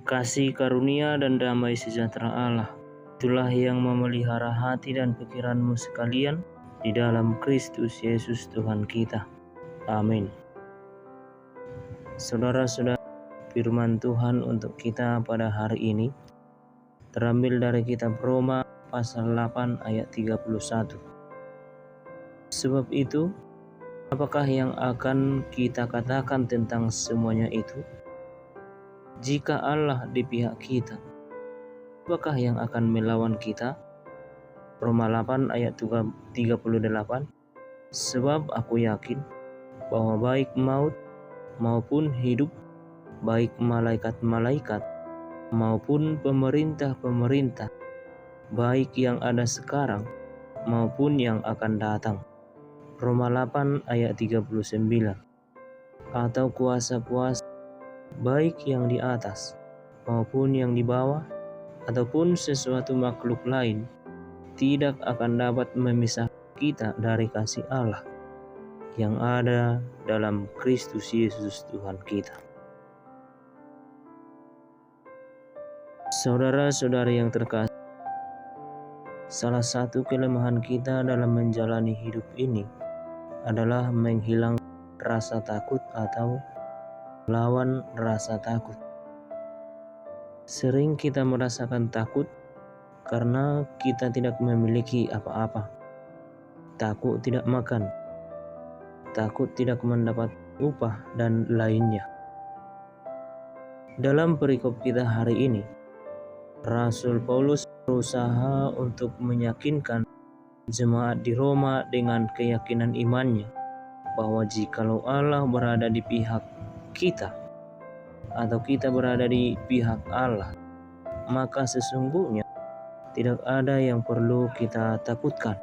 Kasih karunia dan damai sejahtera Allah, itulah yang memelihara hati dan pikiranmu sekalian di dalam Kristus Yesus Tuhan kita. Amin. Saudara-saudara, firman Tuhan untuk kita pada hari ini terambil dari kitab Roma pasal 8 ayat 31. Sebab itu, apakah yang akan kita katakan tentang semuanya itu? Jika Allah di pihak kita, apakah yang akan melawan kita? Roma 8 ayat 38. Sebab aku yakin bahwa baik maut maupun hidup, baik malaikat-malaikat maupun pemerintah-pemerintah, baik yang ada sekarang maupun yang akan datang. Roma 8 ayat 39. Atau kuasa-kuasa, baik yang di atas maupun yang di bawah, ataupun sesuatu makhluk lain, tidak akan dapat memisahkan kita dari kasih Allah yang ada dalam Kristus Yesus Tuhan kita. Saudara-saudari yang terkasih, salah satu kelemahan kita dalam menjalani hidup ini adalah menghilangkan rasa takut atau lawan rasa takut. Sering kita merasakan takut karena kita tidak memiliki apa-apa. Takut tidak makan, takut tidak mendapat upah, dan lainnya. Dalam perikop kita hari ini, Rasul Paulus berusaha untuk meyakinkan jemaat di Roma dengan keyakinan imannya bahwa jikalau Allah berada di pihak kita atau kita berada di pihak Allah, maka sesungguhnya tidak ada yang perlu kita takutkan.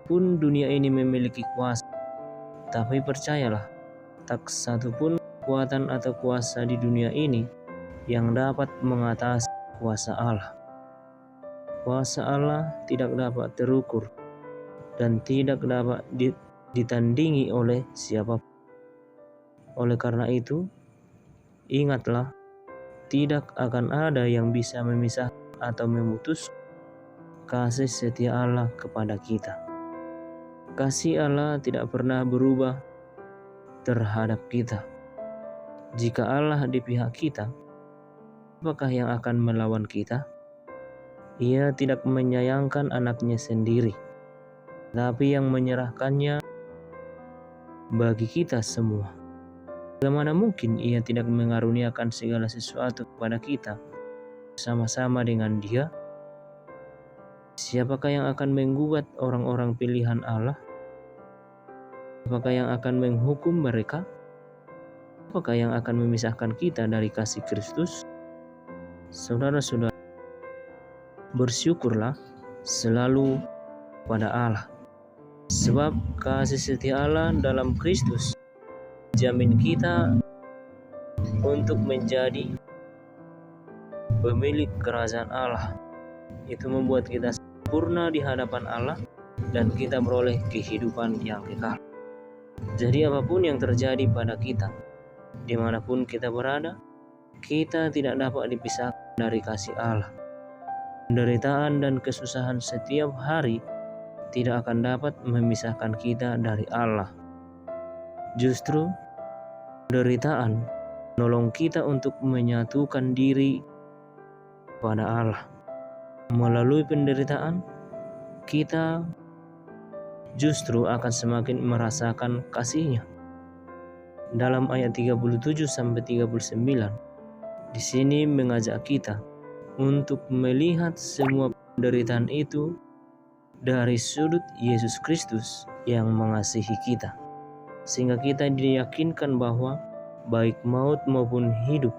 Pun dunia ini memiliki kuasa, tapi percayalah, tak satu pun kekuatan atau kuasa di dunia ini yang dapat mengatasi kuasa Allah. Kuasa Allah tidak dapat terukur dan tidak dapat ditandingi oleh siapapun. Oleh karena itu, ingatlah, tidak akan ada yang bisa memisahkan atau memutus kasih setia Allah kepada kita. Kasih Allah tidak pernah berubah terhadap kita. Jika Allah di pihak kita, apakah yang akan melawan kita? Ia tidak menyayangkan anaknya sendiri, tapi yang menyerahkannya bagi kita semua. Bagaimana mungkin Ia tidak mengaruniakan segala sesuatu kepada kita sama-sama dengan Dia? Siapakah yang akan menggugat orang-orang pilihan Allah? Apakah yang akan menghukum mereka? Apakah yang akan memisahkan kita dari kasih Kristus? Saudara-saudara, bersyukurlah selalu pada Allah, sebab kasih setia Allah dalam Kristus jamin kita untuk menjadi pemilik kerajaan Allah. Itu membuat kita sempurna di hadapan Allah dan kita beroleh kehidupan yang kekal. Jadi apapun yang terjadi pada kita, dimanapun kita berada, kita tidak dapat dipisahkan dari kasih Allah. Penderitaan dan kesusahan setiap hari tidak akan dapat memisahkan kita dari Allah. Justru penderitaan menolong kita untuk menyatukan diri pada Allah. Melalui penderitaan, kita justru akan semakin merasakan kasih-Nya. Dalam ayat 37-39, di sini mengajak kita untuk melihat semua penderitaan itu dari sudut Yesus Kristus yang mengasihi kita, sehingga kita diyakinkan bahwa baik maut maupun hidup,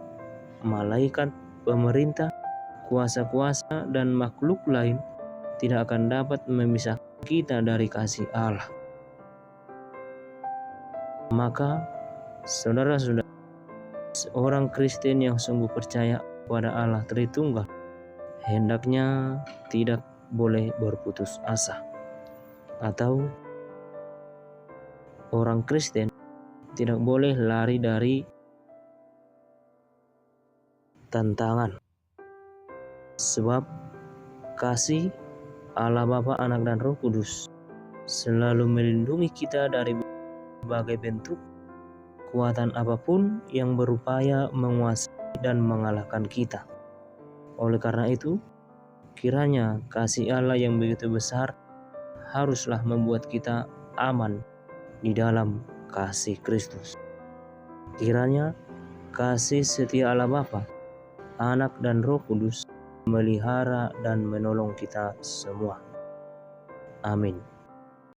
malaikat, pemerintah, kuasa-kuasa, dan makhluk lain tidak akan dapat memisahkan kita dari kasih Allah. Maka, saudara-saudara, seorang Kristen yang sungguh percaya kepada Allah Tritunggal hendaknya tidak boleh berputus asa, atau orang Kristen tidak boleh lari dari tantangan. Sebab kasih Allah Bapa, Anak, dan Roh Kudus selalu melindungi kita dari berbagai bentuk kekuatan apapun yang berupaya menguasai dan mengalahkan kita. Oleh karena itu, kiranya kasih Allah yang begitu besar haruslah membuat kita aman di dalam kasih Kristus. Kiranya kasih setia Allah Bapa, Anak, dan Roh Kudus melihara dan menolong kita semua. Amin.